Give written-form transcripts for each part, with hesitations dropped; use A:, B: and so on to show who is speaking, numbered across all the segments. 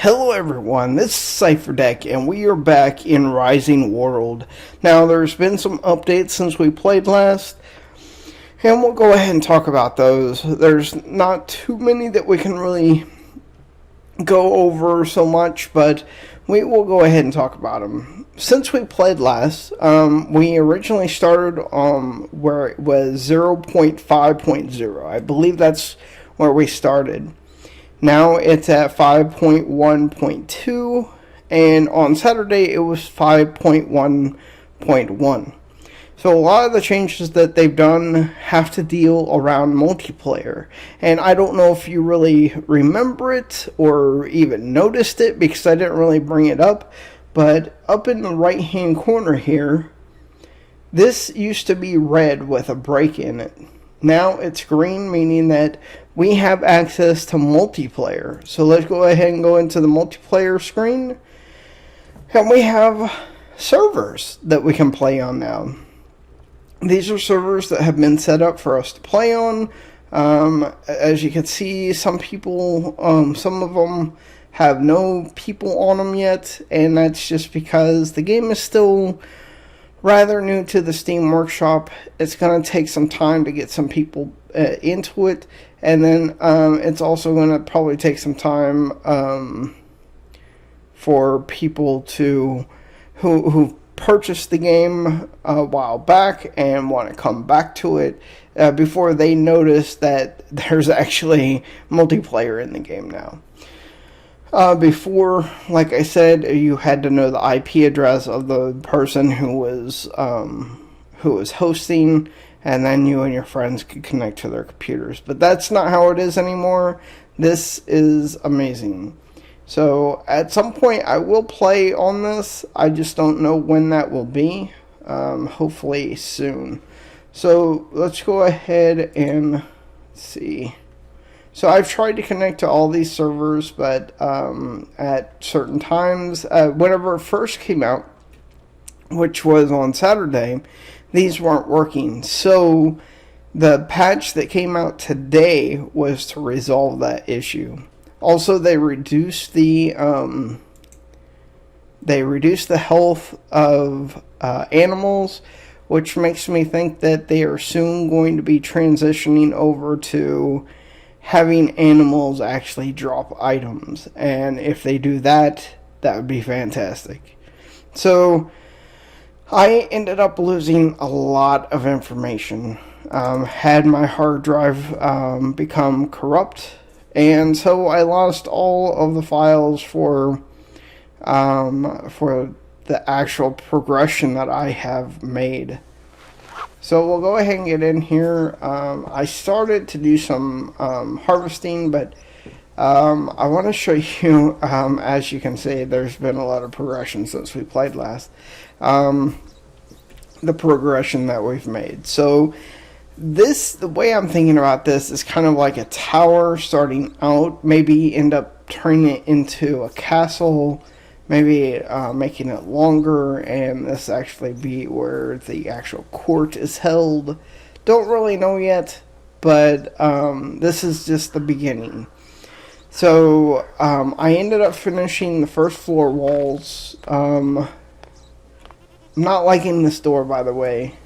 A: Hello everyone, this is Cipher Dec, and we are back in Rising World. Now, there's been some updates since we played last, and we'll go ahead and talk about those. There's not too many that we can really go over so much, but we will go ahead and talk about them. Since we played last, we originally started where it was 0.5.0. I believe that's where we started. Now it's at 5.1.2, and on Saturday it was 5.1.1. So a lot of the changes that they've done have to deal around multiplayer. And I don't know if you really remember it or even noticed it because I didn't really bring it up. But up in the right hand corner here, this used to be red with a break in it. Now it's green, meaning that we have access to multiplayer. So let's go ahead and go into the multiplayer screen. And we have servers that we can play on now. These are servers that have been set up for us to play on. As you can see, some people, some of them have no people on them yet. And that's just because the game is still rather new to the Steam Workshop. It's going to take some time to get some people into it, and then it's also going to probably take some time for people to who purchased the game a while back and want to come back to it before they notice that there's actually multiplayer in the game now. Before, like I said, you had to know the IP address of the person who was hosting, and then you and your friends could connect to their computers. But that's not how it is anymore. This is amazing. So at some point I will play on this. I just don't know when that will be. Hopefully soon. So let's go ahead and see. So I've tried to connect to all these servers, but at certain times, whenever it first came out, which was on Saturday, these weren't working. So the patch that came out today was to resolve that issue. Also, they reduced the health of animals, which makes me think that they are soon going to be transitioning over to having animals actually drop items, and if they do that, that would be fantastic. So I ended up losing a lot of information. Had my hard drive become corrupt, and so I lost all of the files for the actual progression that I have made. So we'll go ahead and get in here. I started to do some harvesting, but I want to show you, as you can see, there's been a lot of progression since we played last. The progression that we've made. So the way I'm thinking about this is kind of like a tower starting out, maybe end up turning it into a castle, maybe making it longer, and this actually be where the actual court is held. Don't really know yet, but this is just the beginning. So I ended up finishing the first floor walls. I'm not liking this door, by the way.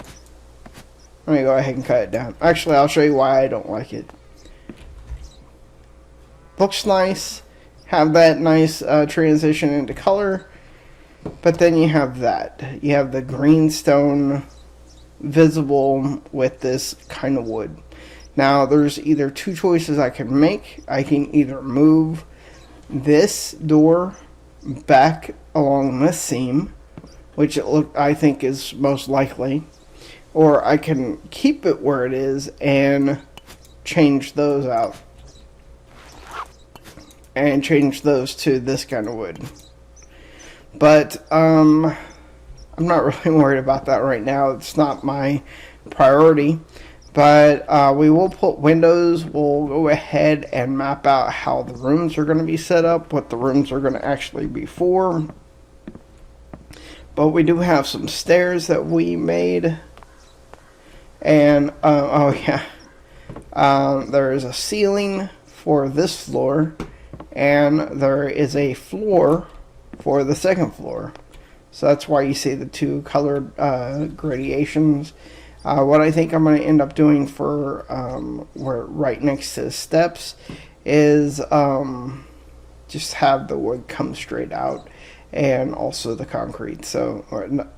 A: Let me go ahead and cut it down. Actually, I'll show you why I don't like it. Looks nice. Have that nice transition into color, but then you have that. You have the green stone visible with this kind of wood. Now, there's either two choices I can make. I can either move this door back along this seam, which I think is most likely, or I can keep it where it is and change those out. And change those to this kind of wood. But I'm not really worried about that right now. It's not my priority. But we will put windows. We'll go ahead and map out how the rooms are going to be set up, what the rooms are going to actually be for. But we do have some stairs that we made. And, oh yeah, there is a ceiling for this floor. and there is a floor for the second floor. So that's why you see the two colored gradations. What I think I'm going to end up doing for where right next to the steps is just have the wood come straight out, and also the concrete. So,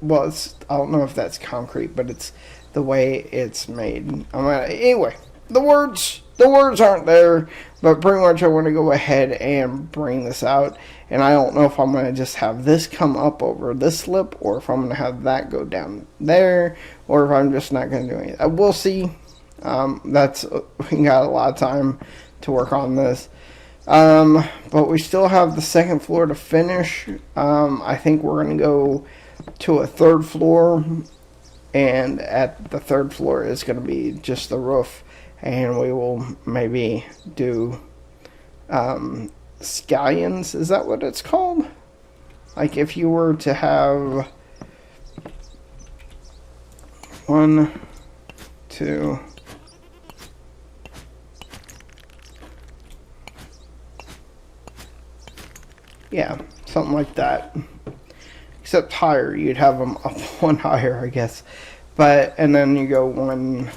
A: well, I don't know if that's concrete, but it's the way it's made. Anyway, the words aren't there, but pretty much I want to go ahead and bring this out. And I don't know if I'm going to just have this come up over this lip, or if I'm going to have that go down there, or if I'm just not going to do anything. We'll see. We got a lot of time to work on this. But we still have the second floor to finish. I think we're going to go to a third floor, and at the third floor is going to be just the roof, and we will maybe do scallions. Is that what it's called? Like if you were to have 1, 2, yeah, something like that. Except higher, you'd have them up one higher, I guess. But, and then you go 1,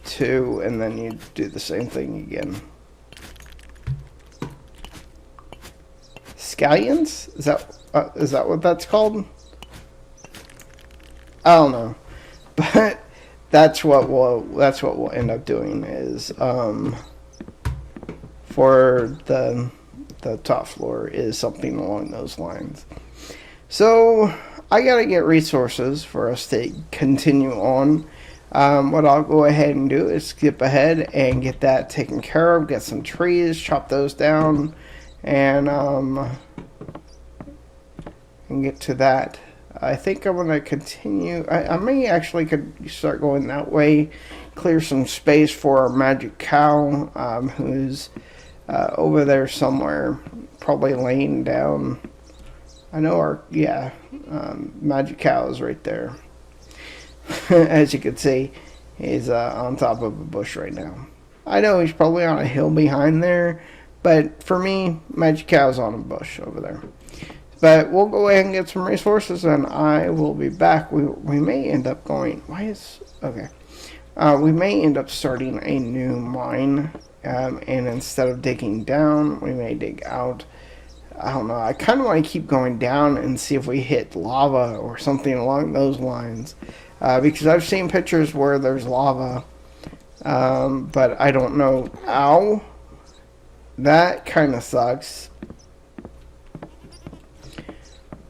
A: 2, and then you do the same thing again. Scallions? Is that what that's called? I don't know, but that's what we'll end up doing is for the top floor is something along those lines. So I gotta get resources for us to continue on. What I'll go ahead and do is skip ahead and get that taken care of. Get some trees, chop those down, and get to that. I think I'm gonna continue. I may actually could start going that way, clear some space for our magic cow, who's over there somewhere, probably laying down. I know our magic cow is right there. As you can see, he's on top of a bush right now. I know he's probably on a hill behind there, but for me, magic cow's on a bush over there. But we'll go ahead and get some resources, and I will be back. We may end up going. We may end up starting a new mine, and instead of digging down, we may dig out. I don't know. I kind of want to keep going down and see if we hit lava or something along those lines, because I've seen pictures where there's lava, but I don't know. Ow, that kind of sucks.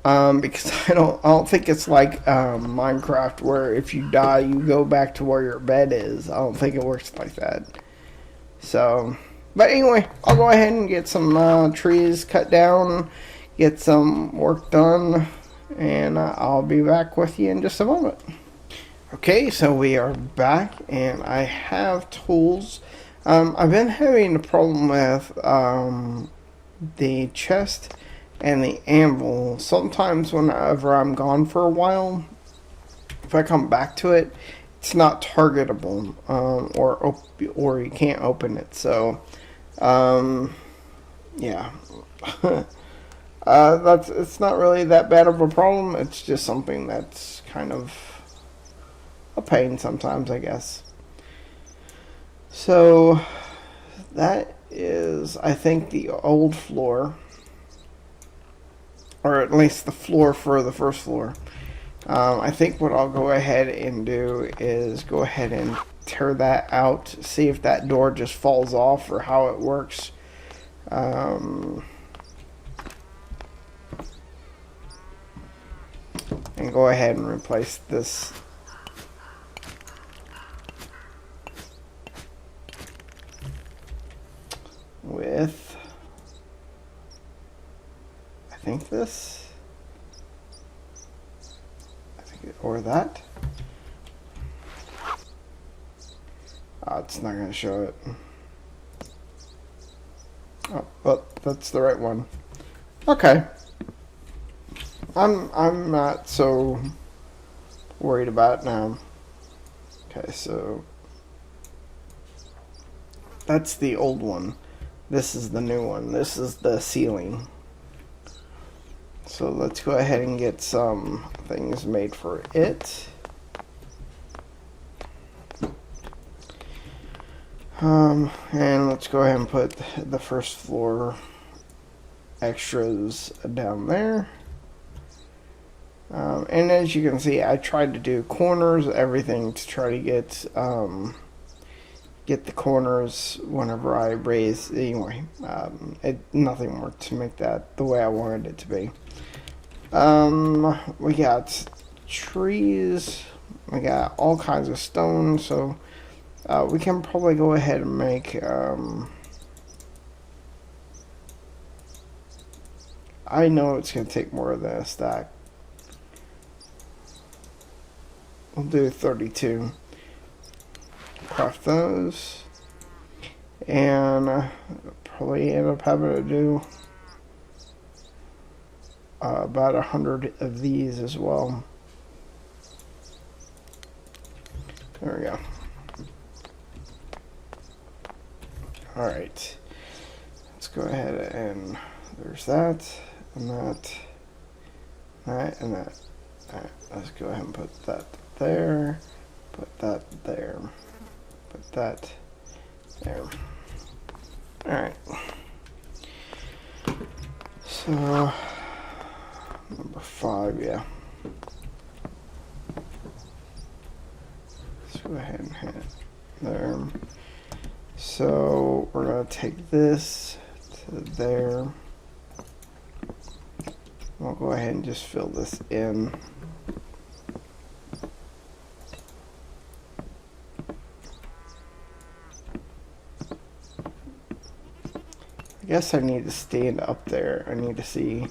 A: Because I don't think it's like Minecraft where if you die you go back to where your bed is. I don't think it works like that. So, but anyway, I'll go ahead and get some trees cut down, get some work done, and I'll be back with you in just a moment. Okay, so we are back, and I have tools. I've been having a problem with the chest and the anvil. Sometimes whenever I'm gone for a while, if I come back to it, it's not targetable, or you can't open it. So, yeah, it's not really that bad of a problem. It's just something that's kind of a pain sometimes, I guess. So that is, I think, the old floor. Or at least the floor for the first floor. I think what I'll go ahead and do is go ahead and tear that out, see if that door just falls off or how it works. And go ahead and replace this. With, I think this, or that. It's not going to show it. Oh, but that's the right one. Okay. I'm not so worried about it now. Okay, so that's the old one. This is the new one. This is the ceiling. So let's go ahead and get some things made for it. And let's go ahead and put the first floor extras down there. And as you can see, I tried to do corners, everything to try to get the corners whenever I raise. Anyway, nothing worked to make that the way I wanted it to be. We got trees, we got all kinds of stone, so we can probably go ahead and make I know it's going to take more than a stack. We'll do 32. Craft those. And probably end up having to do about 100 of these as well. There we go. Alright. Let's go ahead and there's that, and that, and that. Alright, let's go ahead and put that there, put that there, put that there. Alright. So, number 5, yeah. Let's go ahead and hit there. So, we're going to take this to there. We'll go ahead and just fill this in. I guess I need to stand up there. I need to see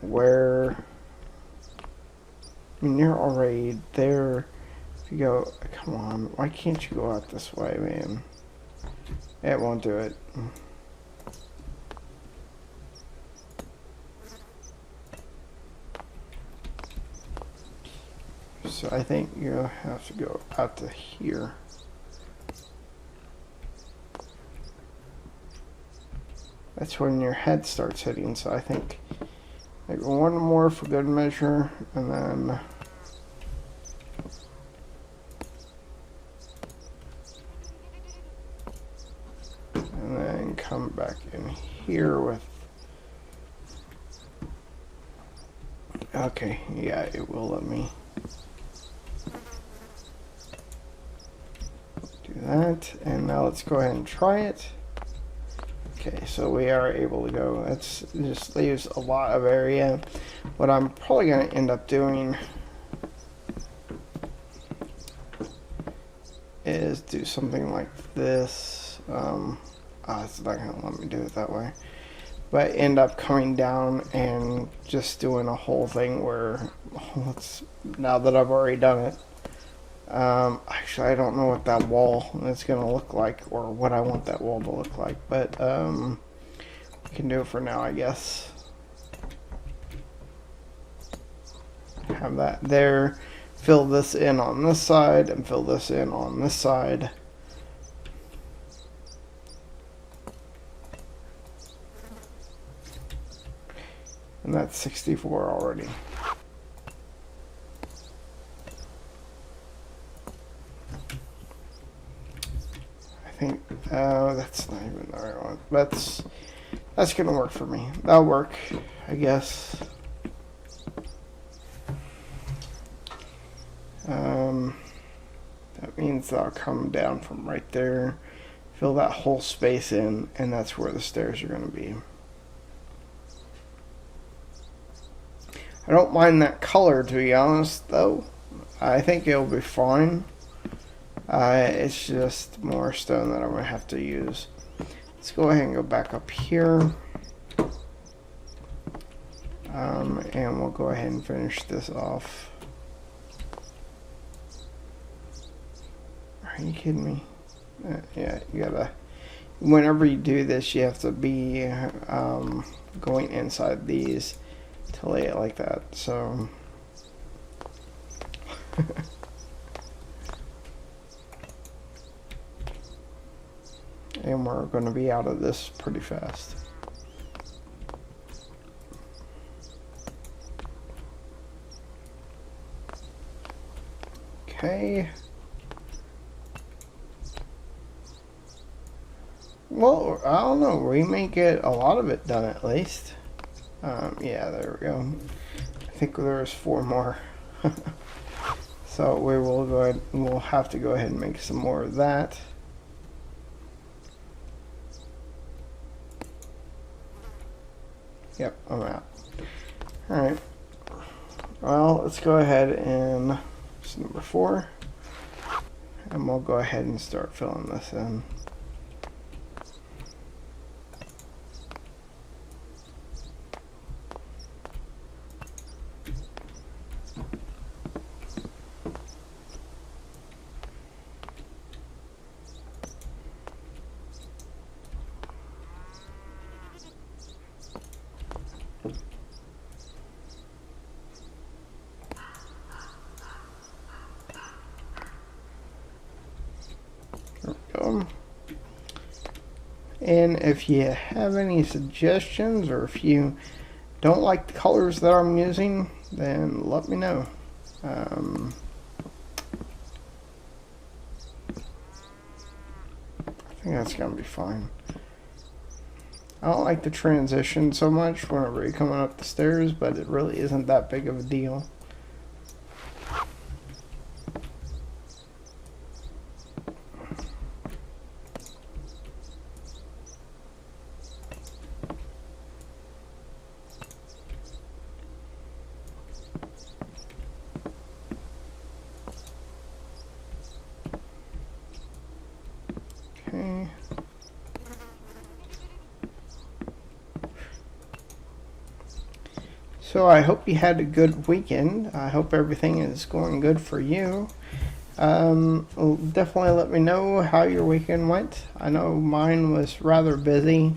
A: where. I mean, you're already there. If you go, come on, why can't you go out this way, man? It won't do it. So I think you'll have to go out to here. That's when your head starts hitting, so I think like one more for good measure, and then come back in here with, okay, yeah, it will let me do that. And now let's go ahead and try it. Okay, so we are able to go. That's just leaves a lot of area. What I'm probably going to end up doing is do something like this. It's not going to let me do it that way. But end up coming down and just doing a whole thing where, now that I've already done it, actually I don't know what that wall is going to look like or what I want that wall to look like, but we can do it for now, I guess. Have that there, fill this in on this side and fill this in on this side. And that's 64 already. I think that's not even the right one. That's gonna work for me. That'll work, I guess. That means I'll come down from right there, fill that whole space in, and that's where the stairs are gonna be. I don't mind that color, to be honest, though. I think it'll be fine. It's just more stone that I'm going to have to use. Let's go ahead and go back up here. And we'll go ahead and finish this off. Are you kidding me? Yeah, you gotta... Whenever you do this, you have to be going inside these to lay it like that, so And we're going to be out of this pretty fast. Okay. Well, I don't know. We may get a lot of it done at least. Yeah, there we go. I think there's 4 more. So we will go ahead. We'll have to go ahead and make some more of that. Yep, I'm out. Alright. Well, let's go ahead and it's number 4. And we'll go ahead and start filling this in. And if you have any suggestions, or if you don't like the colors that I'm using, then let me know. I think that's going to be fine. I don't like the transition so much whenever you're coming up the stairs, but it really isn't that big of a deal. Okay. So I hope you had a good weekend. I hope everything is going good for you. Definitely let me know how your weekend went. I know mine was rather busy,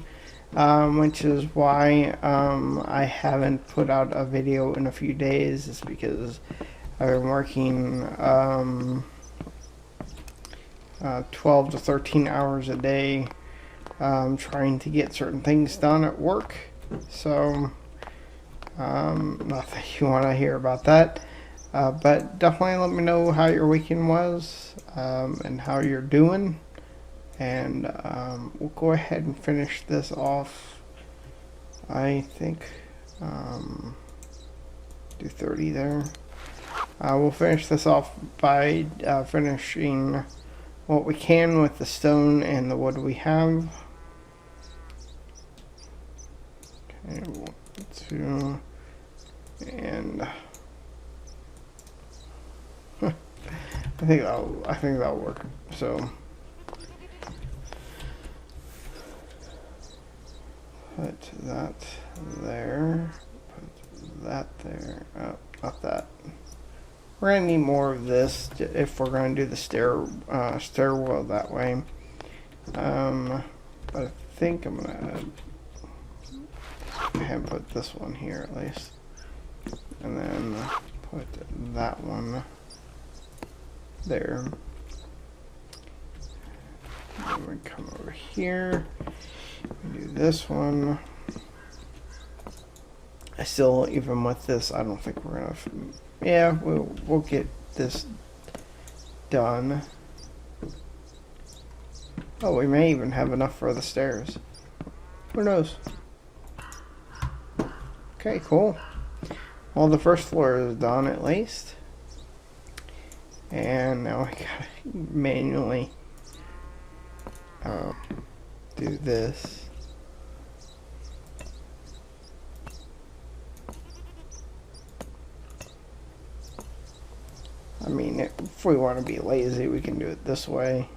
A: which is why I haven't put out a video in a few days. It's because I've been working 12 to 13 hours a day trying to get certain things done at work. So not that you want to hear about that, but definitely let me know how your weekend was and how you're doing, and we'll go ahead and finish this off. I think do 30 there. We'll finish this off by finishing what we can with the stone and the wood we have. Okay, 1, 2, and I think that'll work. So put that there. Put that there. Oh, not that. We're gonna need more of this if we're gonna do the stairwell that way. But I think I'm gonna have put this one here at least, and then put that one there. And we come over here. We do this one. I still, even with this, I don't think we're gonna. Yeah, we'll get this done. Oh, we may even have enough for the stairs. Who knows? Okay, cool. Well, the first floor is done at least. And now I gotta manually do this. I mean, if we want to be lazy, we can do it this way.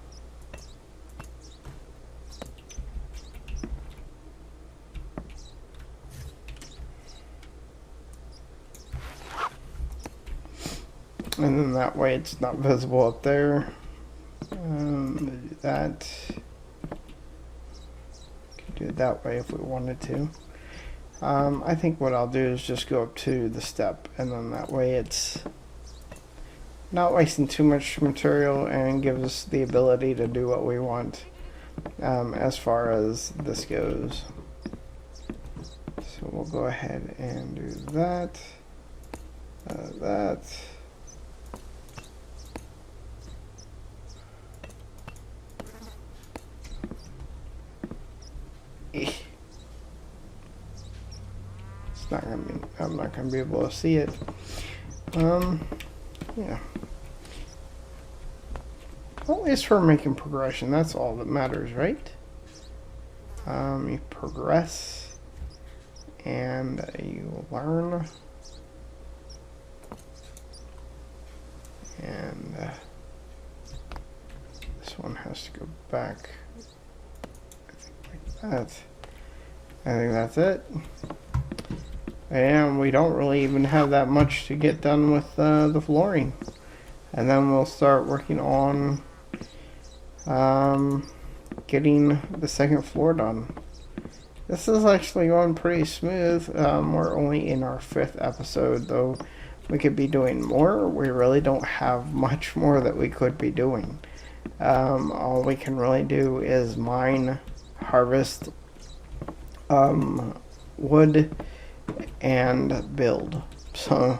A: And then that way it's not visible up there. Do that. Could do it that way if we wanted to. I think what I'll do is just go up to the step, and then that way it's not wasting too much material and gives us the ability to do what we want. as far as this goes. So we'll go ahead and do that. That. It's not gonna be. I'm not gonna be able to see it. Yeah. Well, at least we're making progression. That's all that matters, right? You progress, and you learn, and this one has to go back. I think like that. I think that's it. And we don't really even have that much to get done with the flooring. And then we'll start working on getting the second floor done. This is actually going pretty smooth. We're only in our 5th episode, though we could be doing more. We really don't have much more that we could be doing. All we can really do is mine, harvest wood, and build. So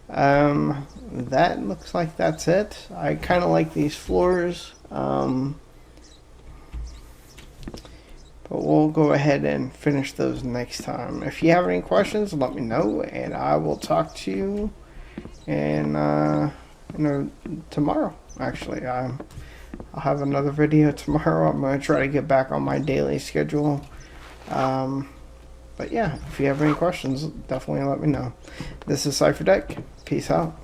A: that looks like that's it. I kind of like these floors, but we'll go ahead and finish those next time. If you have any questions, let me know, and I will talk to you tomorrow. Actually, I'll have another video tomorrow. I'm going to try to get back on my daily schedule. But yeah, if you have any questions, definitely let me know. This is Cipher Dec. Peace out.